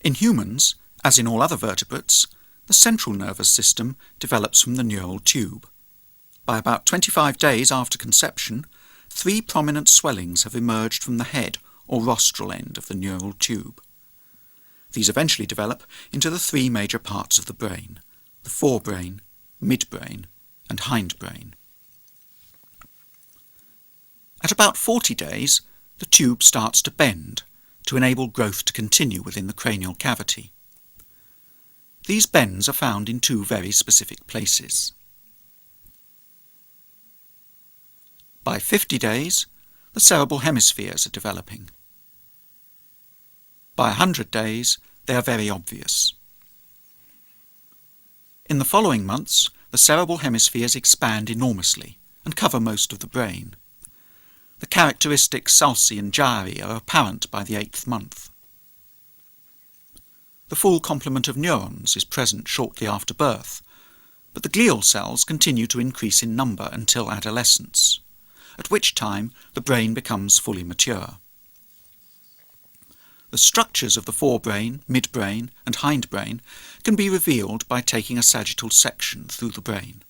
In humans, as in all other vertebrates, the central nervous system develops from the neural tube. By about 25 days after conception, 3 prominent swellings have emerged from the head or rostral end of the neural tube. These eventually develop into the 3 major parts of the brain: the forebrain, midbrain, and hindbrain. At about 40 days, the tube starts to bend to enable growth to continue within the cranial cavity. These bends are found in 2 very specific places. By 50 days, the cerebral hemispheres are developing. By 100 days, they are very obvious. In the following months, the cerebral hemispheres expand enormously and cover most of the brain. The characteristic sulci and gyri are apparent by the 8th month. The full complement of neurons is present shortly after birth, but the glial cells continue to increase in number until adolescence, at which time the brain becomes fully mature. The structures of the forebrain, midbrain, and hindbrain can be revealed by taking a sagittal section through the brain.